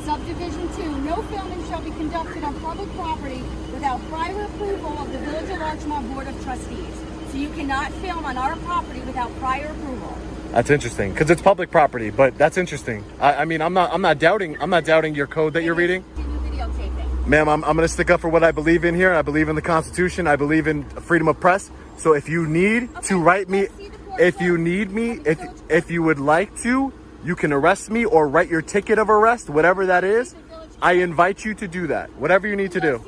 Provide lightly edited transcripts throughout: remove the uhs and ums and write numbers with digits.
Subdivision 2, no filming shall be conducted on public property without prior approval of the Village of Larchmont Board of Trustees. So you cannot film on our property without prior approval. That's interesting, because it's public property, but that's interesting. I mean, I'm not doubting your code that you're reading. Ma'am, I'm going to stick up for what I believe in here. I believe in the Constitution. I believe in freedom of press. So if you need to write me, if you need me, if you would like to, you can arrest me or write your ticket of arrest, whatever that is. I invite you to do that, whatever you need to do.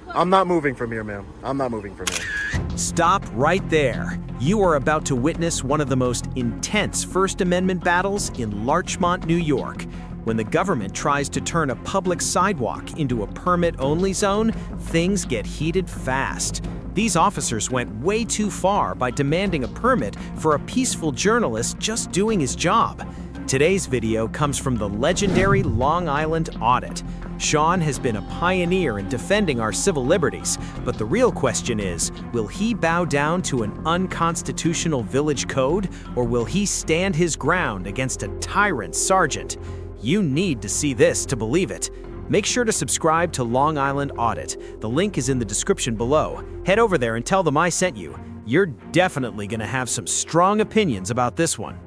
I'm not moving from here, ma'am. I'm not moving from here. Stop right there. You are about to witness one of the most intense First Amendment battles in Larchmont, New York. When the government tries to turn a public sidewalk into a permit-only zone, things get heated fast. These officers went way too far by demanding a permit for a peaceful journalist just doing his job. Today's video comes from the legendary Long Island Audit. Sean has been a pioneer in defending our civil liberties, but the real question is, will he bow down to an unconstitutional village code, or will he stand his ground against a tyrant sergeant? You need to see this to believe it. Make sure to subscribe to Long Island Audit. The link is in the description below. Head over there and tell them I sent you. You're definitely going to have some strong opinions about this one.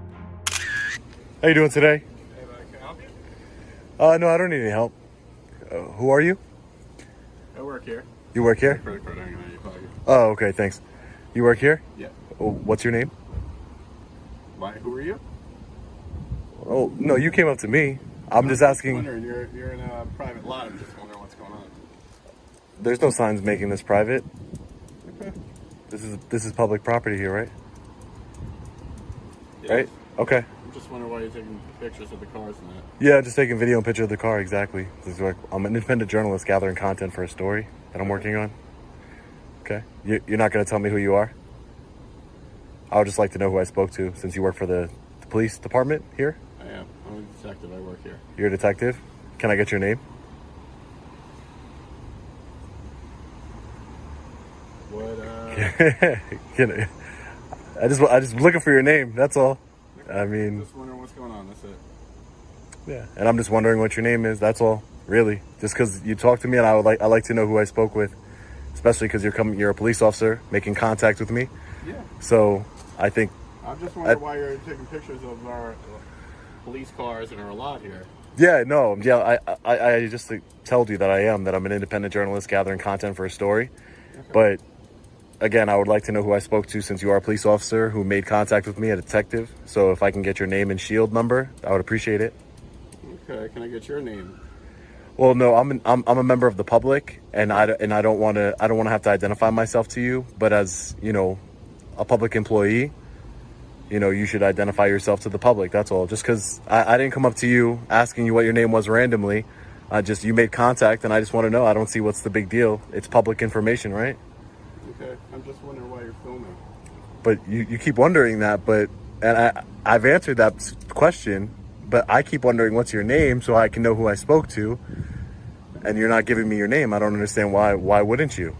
How you doing today? Hey, can I help you? No, I don't need any help. Who are you? I work here. You work here? Credit card hanging out of your pocket. Oh, okay, thanks. You work here? Yeah. Oh, what's your name? Why? Who are you? Oh, no, you came up to me. I'm just asking. Wondering, you're in a private lot. I'm just wondering what's going on. There's no signs making this private. Okay. This is public property here, right? Yeah. Right? Okay. I'm just wondering why you're taking pictures of the cars and that. Yeah, just taking video and picture of the car, exactly. I'm an independent journalist gathering content for a story that I'm working on. Okay. You're not going to tell me who you are? I would just like to know who I spoke to, since you work for the police department here. I am. I'm a detective. I work here. You're a detective? Can I get your name? What, I just looking for your name, that's all. I mean, just wondering what's going on, that's it. Yeah, and I'm just wondering what your name is, that's all, really. Just because you talked to me, and I like to know who I spoke with, especially because you're a police officer making contact with me. Yeah. So I think I'm just wondering why you're taking pictures of our police cars in our lot here. Yeah, no, yeah, I just told you that I'm an independent journalist gathering content for a story. Okay. But again, I would like to know who I spoke to, since you are a police officer who made contact with me, a detective. So if I can get your name and shield number, I would appreciate it. Okay, can I get your name? Well, no, I'm a member of the public, and I don't want to have to identify myself to you. But as you know, a public employee, you should identify yourself to the public. That's all. Just because I didn't come up to you asking you what your name was randomly. You made contact, and I just want to know. I don't see what's the big deal. It's public information, right? Okay, I'm just wondering why you're filming. But you keep wondering that, and I've answered that question, but I keep wondering what's your name so I can know who I spoke to, and you're not giving me your name. I don't understand why. Why wouldn't you?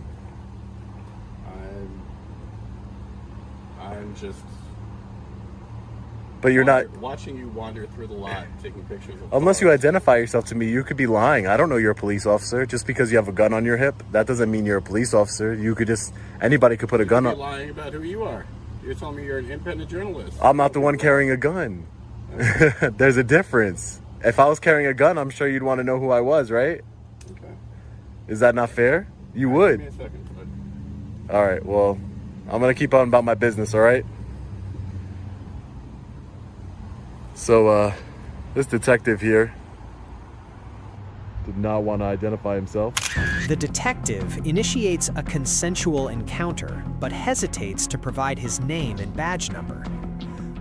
I'm just. But you're not watching you wander through the lot, taking pictures of unless cars. you identify yourself to me. You could be lying. I don't know you're a police officer. Just because you have a gun on your hip, that doesn't mean you're a police officer. You could anybody could put a gun on. You're lying about who you are. You're telling me you're an independent journalist. I'm not the one carrying a gun. Okay. There's a difference. If I was carrying a gun, I'm sure you'd want to know who I was, right? Okay. Is that not fair? You would. Give me a second, bud. All right. Well, I'm gonna keep on about my business. All right. So, this detective here did not want to identify himself. The detective initiates a consensual encounter, but hesitates to provide his name and badge number.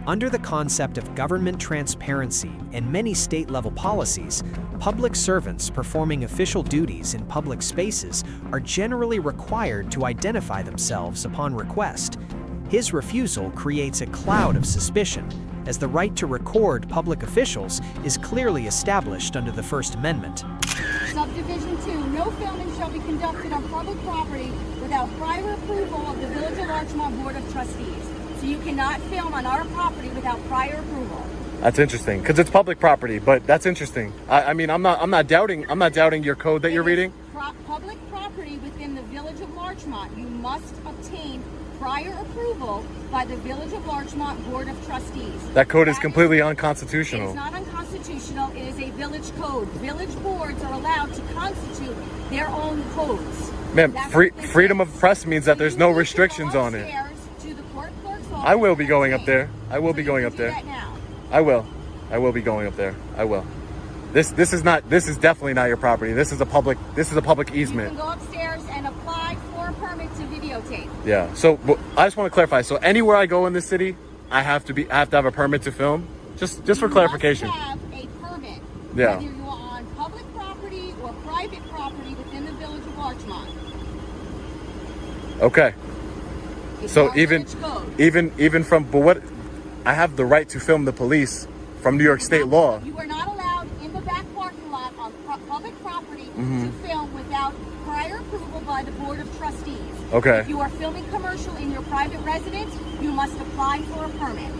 Under the concept of government transparency and many state-level policies, public servants performing official duties in public spaces are generally required to identify themselves upon request. His refusal creates a cloud of suspicion, as the right to record public officials is clearly established under the First Amendment. Subdivision 2, no filming shall be conducted on public property without prior approval of the Village of Larchmont Board of Trustees. So you cannot film on our property without prior approval. That's interesting because it's public property, but that's interesting. I mean, I'm not doubting your code that you're reading. Public property within the village of Larchmont. You must obtain prior approval by the Village of Larchmont Board of Trustees. That code is completely unconstitutional. It's not unconstitutional. It is a village code. Village boards are allowed to constitute their own codes. Ma'am, freedom of press means that there's no restrictions on it. To the court clerk's office. I will be going up there. I will be going up there. I will be going up there. I will. This is definitely not your property. This is a public easement. You can go upstairs and apply for a permit to videotape. Yeah. So I just want to clarify. So anywhere I go in this city, I have to have a permit to film. Just for clarification. You must have a permit. Yeah. Whether you are on public property or private property within the village of Larchmont. Okay. It's So our even from what I have the right to film the police from New York State law. You are not allowed in the back parking lot on public property to film without prior approval by the Board of Trustees. Okay. If you are filming commercial in your private residence, you must apply for a permit.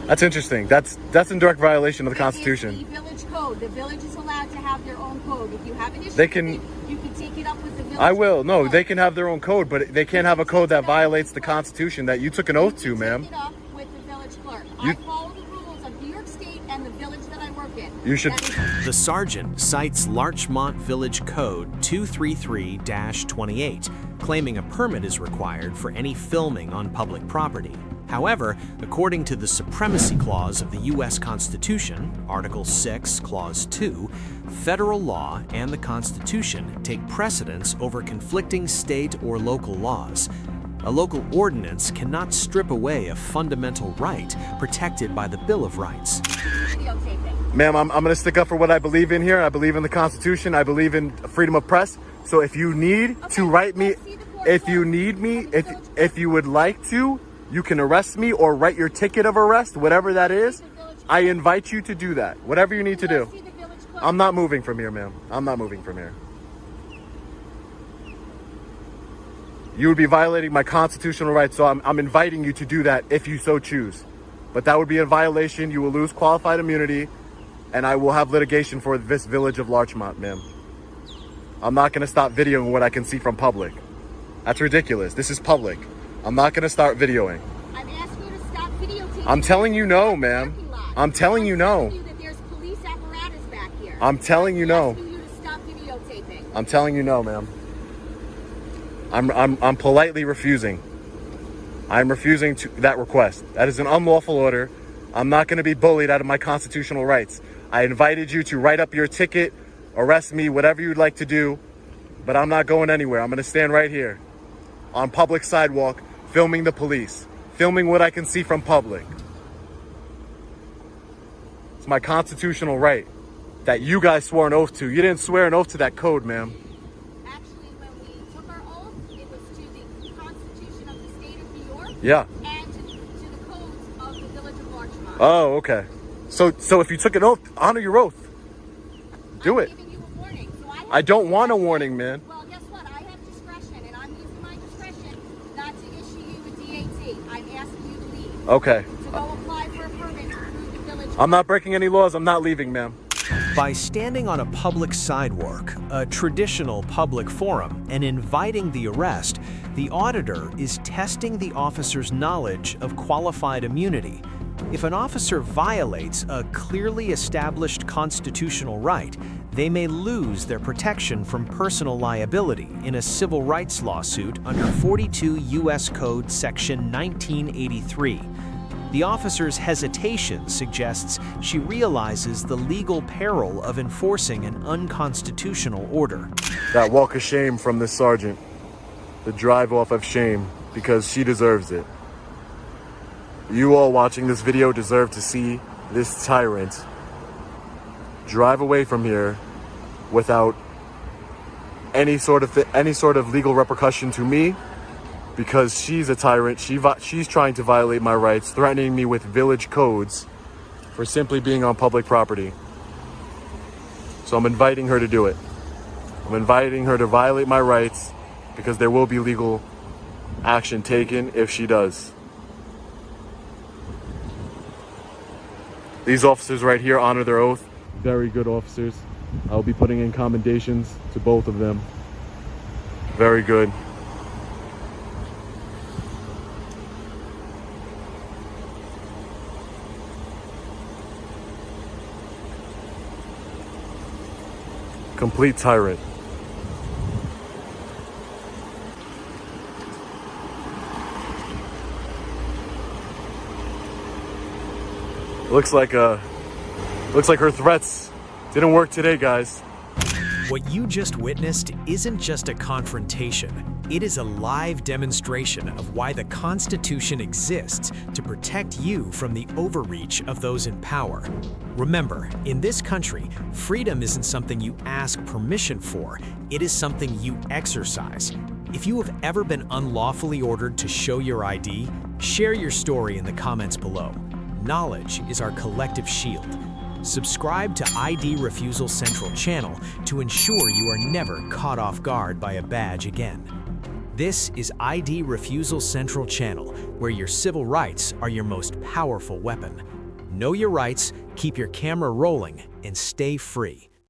That's interesting. That's in direct violation of the Constitution. It is the village code. The village is allowed to have their own code. If you have an issue, They can- with it, you can take it up with the village. I will. No, code. they can have their own code, but they can't have a code that violates the Constitution that you took an oath to, ma'am. Take it up with the village clerk. You- I follow the rules of New York State and the village that I work in. You should- That is- The sergeant cites Larchmont Village Code 233-28, claiming a permit is required for any filming on public property. However, according to the Supremacy Clause of the U.S. Constitution, Article 6, Clause 2, federal law and the Constitution take precedence over conflicting state or local laws. A local ordinance cannot strip away a fundamental right protected by the Bill of Rights. videotaping. Ma'am, I'm going to stick up for what I believe in here. I believe in the Constitution. I believe in freedom of press. So if you need to write me, if you need me, if you would like to, you can arrest me or write your ticket of arrest, whatever that is. I invite you to do that. Whatever you need to do. I'm not moving from here, ma'am. I'm not moving from here. You would be violating my constitutional rights, so I'm inviting you to do that if you so choose. But that would be a violation. You will lose qualified immunity, and I will have litigation for this village of Larchmont, ma'am. I'm not going to stop videoing what I can see from public. That's ridiculous. This is public. I'm not going to start videoing. I'm asking you to stop videotaping. I'm telling you no, ma'am. I'm telling you no. I'm telling you that there's police apparatus back here. I'm telling you no. I'm asking you to stop videotaping. I'm telling you no, ma'am. I'm politely refusing. I'm refusing that request. That is an unlawful order. I'm not going to be bullied out of my constitutional rights. I invited you to write up your ticket, arrest me, whatever you'd like to do, but I'm not going anywhere. I'm going to stand right here on public sidewalk, filming the police, filming what I can see from public. It's my constitutional right that you guys swore an oath to. You didn't swear an oath to that code, ma'am. Actually, when we took our oath, it was to the Constitution of the State of New York. Yeah. And to the codes of the Village of Larchmont. Oh, okay. So if you took an oath, honor your oath. Do it. I'm giving you a warning. So I don't want a warning, man. Well, guess what? I have discretion, and I'm using my discretion not to issue you a DAT. I'm asking you to leave. Okay. To go apply for a permit through the village. I'm not breaking any laws. I'm not leaving, ma'am. By standing on a public sidewalk, a traditional public forum, and inviting the arrest, the auditor is testing the officer's knowledge of qualified immunity. If an officer violates a clearly established constitutional right, they may lose their protection from personal liability in a civil rights lawsuit under 42 U.S. Code Section 1983. The officer's hesitation suggests she realizes the legal peril of enforcing an unconstitutional order. That walk of shame from this sergeant. The drive off of shame, because she deserves it. You all watching this video deserve to see this tyrant drive away from here without any sort of legal repercussion to me, because she's a tyrant. She's trying to violate my rights, threatening me with village codes for simply being on public property. So I'm inviting her to do it. I'm inviting her to violate my rights, because there will be legal action taken if she does. These officers right here honor their oath. Very good officers. I'll be putting in commendations to both of them. Very good. Complete tyrant. Looks like her threats didn't work today, guys. What you just witnessed isn't just a confrontation. It is a live demonstration of why the Constitution exists to protect you from the overreach of those in power. Remember, in this country, freedom isn't something you ask permission for, it is something you exercise. If you have ever been unlawfully ordered to show your ID, share your story in the comments below. Knowledge is our collective shield. Subscribe to ID Refusal Central channel to ensure you are never caught off guard by a badge again. This is ID Refusal Central channel, where your civil rights are your most powerful weapon. Know your rights, keep your camera rolling, and stay free.